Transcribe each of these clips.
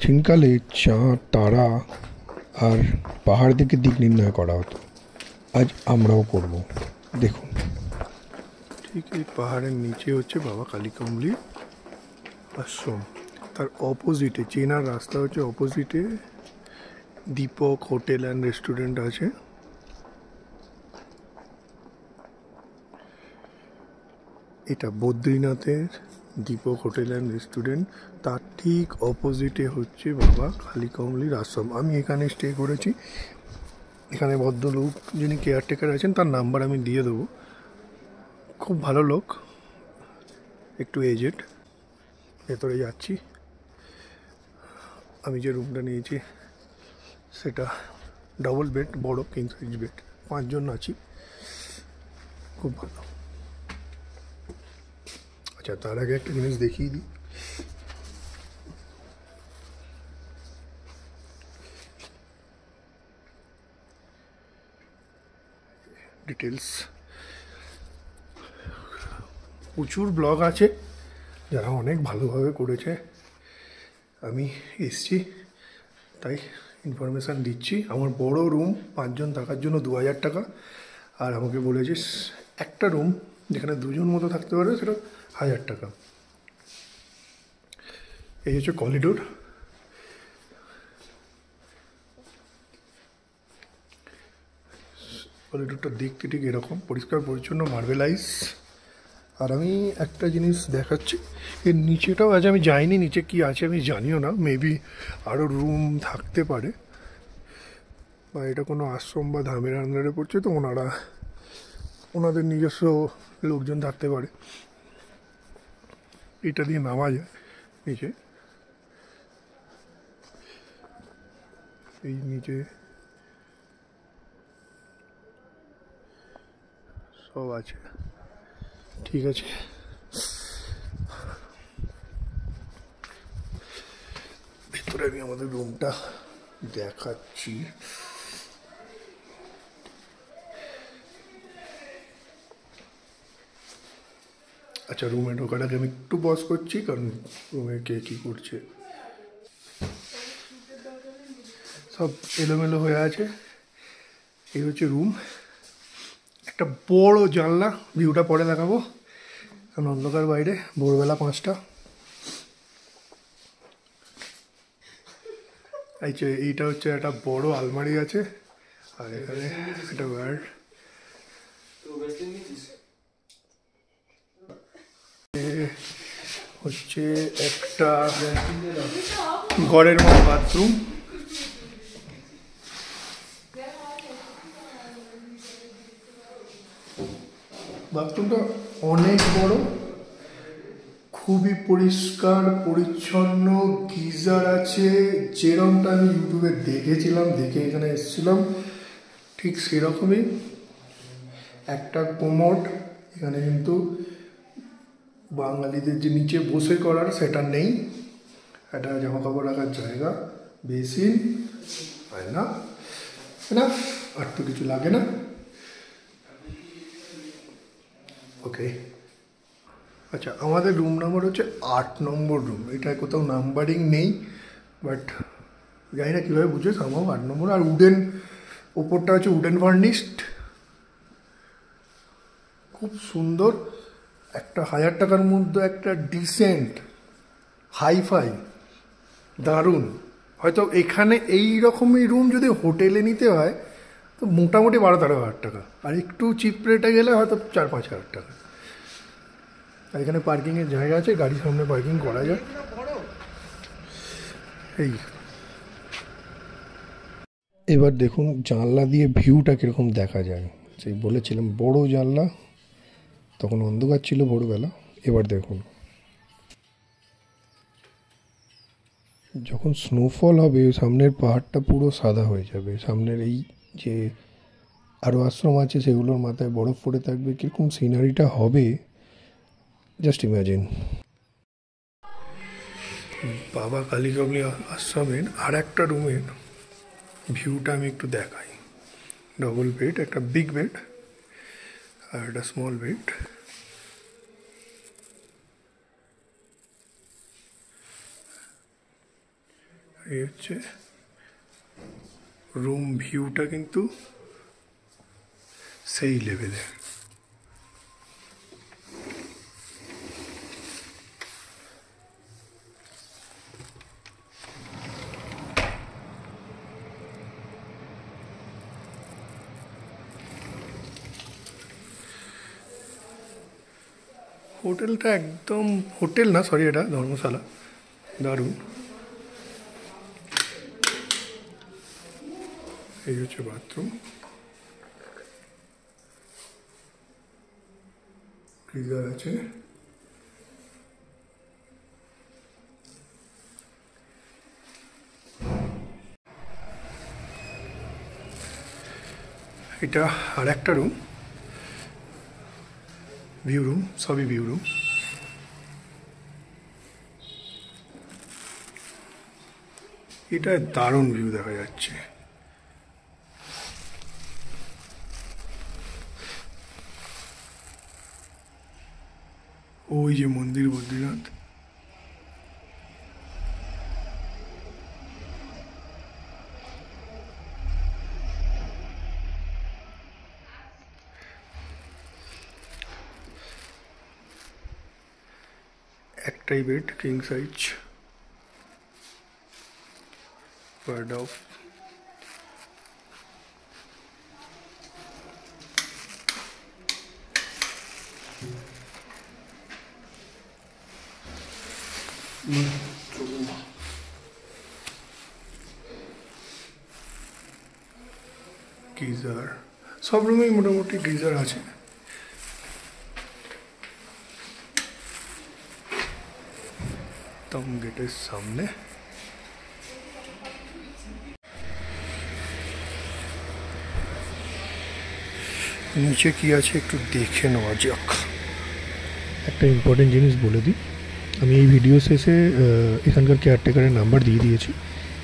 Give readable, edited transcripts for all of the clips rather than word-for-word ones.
প্রাচীনকালে চাঁদ, তারা আর পাহাড় থেকে দিক নির্ণয় করা হতো। আজ আমরাও করব। দেখুন, ঠিক এই পাহাড়ের নিচে হচ্ছে বাবা কালীকমলি আশ্রম। তার অপোজিটে, চেনার রাস্তা হচ্ছে অপোজিটে দীপক হোটেল অ্যান্ড রেস্টুরেন্ট আছে। এটা বদ্রীনাথের দীপক হোটেল অ্যান্ড রেস্টুরেন্ট। তার ঠিক অপোজিটে হচ্ছে বাবা কালীকমলির আশ্রম। আমি এখানে স্টে করেছি। এখানে ভদ্রলোক যিনি কেয়ারটেকার আছেন তার নাম্বার আমি দিয়ে দেবো। খুব ভালো লোক, একটু এজেড। ভেতরে যাচ্ছি। আমি যে রুমটা নিয়েছি সেটা ডবল বেড, বড় কিং সাইজ বেড, 5 জন আছি। খুব ভালো। আচ্ছা, তার আগে একটা জিনিস দেখিয়ে দিই। ডিটেলস প্রচুর ব্লগ আছে যারা অনেক ভালোভাবে করেছে। আমি এসছি তাই ইনফরমেশান দিচ্ছি। আমার বড় রুম, 5 জন থাকার জন্য 2000 টাকা। আর আমাকে বলেছে একটা রুম যেখানে 2 জন মতো থাকতে পারবে সেটা 1000 টাকা। এই হচ্ছে করিডোর। করিডোরটা দেখতে ঠিক এরকম, পরিষ্কার পরিচ্ছন্ন, মার্বেলাইজ। আর আমি একটা জিনিস দেখাচ্ছি, এর নিচেটাও আজ আমি যাইনি, নিচে কি আছে আমি জানিও না। মেবি আরও রুম থাকতে পারে, বা এটা কোনো আশ্রম বা ধামের আন্ডারে পড়ছে, তো ওনাদের নিজস্ব লোকজন থাকতে পারে। এটা দিয়ে নামা যায় নিচে। এই নিচে সব আছে। ঠিক আছে, ভেতরে আমি আমাদের রুমটা দেখাচ্ছি। আচ্ছা, রুমে ঢোকার আগে আমি একটু পজ করছি, কারণ রুমে কে কী করছে সব এলোমেলো হয়ে আছে। এই হচ্ছে রুম। একটা বড় জানলা, ভিউটা পরে দেখাবো কারণ অন্ধকার বাইরে, ভোরবেলা 5টা। এইটা হচ্ছে একটা বড় আলমারি আছে, আর এখানে একটা বেড। হচ্ছে একটা ঘরের মতো বাথরুম। বাথরুমটা অনেক বড়, খুবই পরিষ্কার পরিচ্ছন্ন, গিজার আছে যেরকমটা আমি ইউটিউবে দেখেছিলাম, দেখে এখানে এসেছিলাম ঠিক সেরকমই। একটা কোমোড, এখানে কিন্তু বাঙালিদের যে নিচে বসে করার সেটা নেই। একটা জামা কাপড় রাখার জায়গা, বেসিন, আয়না, না আর তো কিছু লাগে না। ওকে, আচ্ছা, আমাদের রুম নাম্বার হচ্ছে 8 নম্বর রুম। এটা কোথাও নাম্বারিং নেই, বাট জানি না কীভাবে বুঝে, সামাও 8 নম্বর। আর উডেন, ওপরটা হচ্ছে উডেন ফার্নিশড, খুব সুন্দর। একটা 1000 টাকার মধ্যে একটা ডিসেন্ট হাইফাই, দারুণ। হয়তো এখানে এই রকমই রুম যদি হোটেলে নিতে হয় তো মোটামুটি 12-13 হাজার টাকা, আর একটু চিপ রেটে গেলে হয়তো 4-5 হাজার টাকা। আর এখানে পার্কিংয়ের জায়গা আছে, গাড়ির সামনে পার্কিং করা যায়। এই এবার দেখুন জানলা দিয়ে ভিউটা কীরকম দেখা যায়। সেই বলেছিলাম বড় জানলা, তখন অন্ধকার ছিল ভোরবেলা। এবার দেখুন, যখন স্নোফল হবে সামনের পাহাড়টা পুরো সাদা হয়ে যাবে। সামনের এই যে আরও আশ্রম আছে সেগুলোর মাথায় বরফ পড়ে থাকবে, কীরকম সিনারিটা হবে জাস্ট ইমাজিন। বাবা কালীকমলি আশ্রমের আর একটা রুমের ভিউটা আমি একটু দেখাই। ডবল বেড, একটা বিগ বেড আর একটা স্মল বেড। এই হচ্ছে রুম ভিউটা, কিন্তু সেই লেভেলে। হোটেলটা একদম হোটেল না, সরি, এটা ধর্মশালা। দারুণ। এই হচ্ছে বাথরুম, গিজার আছে। এটা আর একটা রুম, ভিউ রুম, সবই ভিউ রুম। এটা দারুণ ভিউ দেখা যাচ্ছে। ওই যে মন্দির, বদ্রীনাথ। একটাই bed, king size, bird of. Geyser, সব রুমেই মোটামুটি গিজার আছে। একদম গেটের সামনে। নিচে কি আছে একটু দেখে নেওয়া যাক। একটা ইম্পর্টেন্ট জিনিস বলে দিই, আমি এই ভিডিও শেষে এখানকার কেয়ারটেকারের নাম্বার দিয়ে দিয়েছি।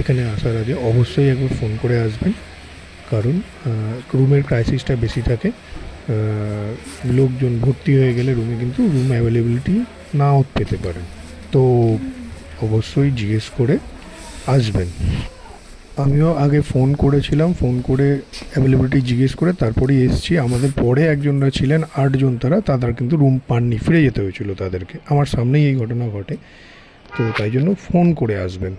এখানে আসার আগে অবশ্যই একবার ফোন করে আসবেন, কারণ রুমের ক্রাইসিসটা বেশি থাকে। লোকজন ভর্তি হয়ে গেলে রুমে কিন্তু রুম অ্যাভেলেবিলিটি নাও পেতে পারেন, তো অবশ্যই জিজ্ঞেস করে আসবেন। আমিও আগে ফোন করেছিলাম, ফোন করে অ্যাভেলেবিলিটি জিজ্ঞেস করে তারপরেই এসেছি। আমাদের পরে একজনরা ছিলেন 8 জন, তারা কিন্তু রুম পাননি, ফিরে যেতে হয়েছিল তাদেরকে। আমার সামনেই এই ঘটনা ঘটে, তো তাই জন্য ফোন করে আসবেন।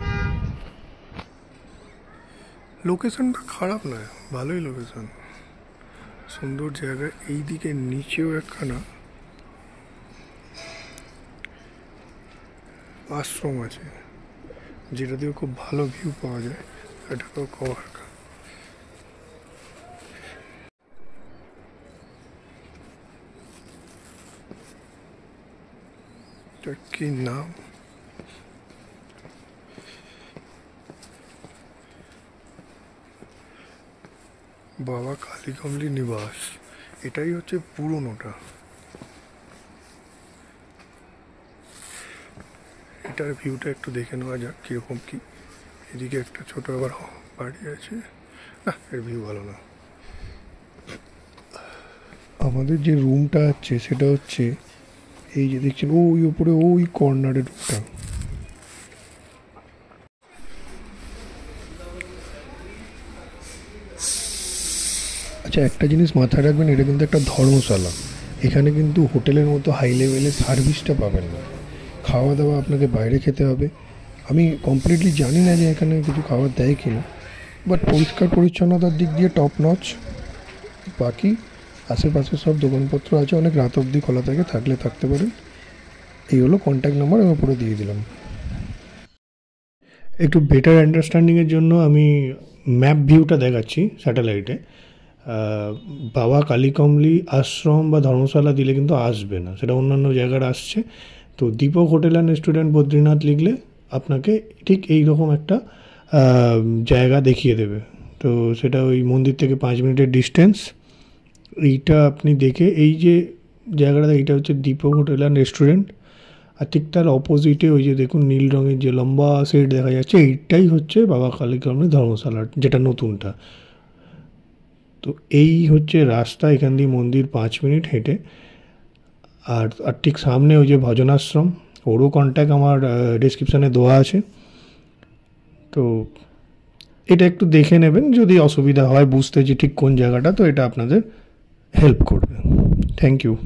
লোকেশনটা খারাপ নয়, ভালোই লোকেশন, সুন্দর জায়গা। এই দিকে নিচেও একখানা আশ্রম আছে, যেটা দিয়ে খুব ভালো ভিউ পাওয়া যায়। এটাকেও কভার। এটা কি নাম? বাবা কালীকমলী নিবাস। এটাই হচ্ছে পুরনোটা। এটার ভিউটা একটু দেখে নেওয়া যাক কীরকম কি। এদিকে একটা ছোট আবার বাড়ি আছে, না এর ভিউ ভালো না। আমাদের যে রুমটা আছে সেটা হচ্ছে এই যে দেখছেন ওই উপরে ওই কর্নারের রুমটা। আচ্ছা, একটা জিনিস মাথায় রাখবেন, এটা কিন্তু একটা ধর্মশালা। এখানে কিন্তু হোটেলের মতো হাই লেভেলের সার্ভিসটা পাবেন না। খাওয়া দাওয়া আপনাকে বাইরে খেতে হবে। আমি কমপ্লিটলি জানি না যে এখানে কিছু খাবার দেয় কি না, বাট পরিষ্কার পরিচ্ছন্নতার দিক দিয়ে টপ নচ। বাকি আশেপাশে সব দোকানপত্র আছে, অনেক রাত অবধি খোলা থাকে, থাকলে থাকতে পারেন। এই হলো কন্ট্যাক্ট নাম্বার, আমি উপরে দিয়ে দিলাম। একটু বেটার আন্ডারস্ট্যান্ডিংয়ের জন্য আমি ম্যাপ ভিউটা দেখাচ্ছি স্যাটেলাইটে। বাবা কালীকমলী আশ্রম বা ধর্মশালা দিলে কিন্তু আসবে না, সেটা অন্যান্য জায়গার আসছে। তো Deepak hotel and restaurant Badrinath লিখলে আপনাকে ঠিক এই রকম একটা জায়গা দেখিয়ে দেবে। তো সেটা ওই মন্দির থেকে 5 মিনিটের ডিস্টেন্স। এইটা আপনি দেখে, এই যে জায়গাটা, এইটা হচ্ছে দীপক হোটেল অ্যান্ড রেস্টুরেন্ট। আর ঠিক তার অপোজিটে ওই যে দেখুন নীল রঙের যে লম্বা সেট দেখা যাচ্ছে, এইটাই হচ্ছে বাবা কালীকমলী ধর্মশালার যেটা নতুনটা। তো এই হচ্ছে রাস্তা, এখান দিয়ে মন্দির 5 মিনিট হেঁটে। আর ঠিক সামনে ওই যে ভজনাশ্রম, ওরও কন্ট্যাক্ট আমার ডেসক্রিপশানে দেওয়া আছে। তো এটা একটু দেখে নেবেন, যদি অসুবিধা হয় বুঝতে যে ঠিক কোন জায়গাটা, তো এটা আপনাদের হেল্প করবে। Thank you.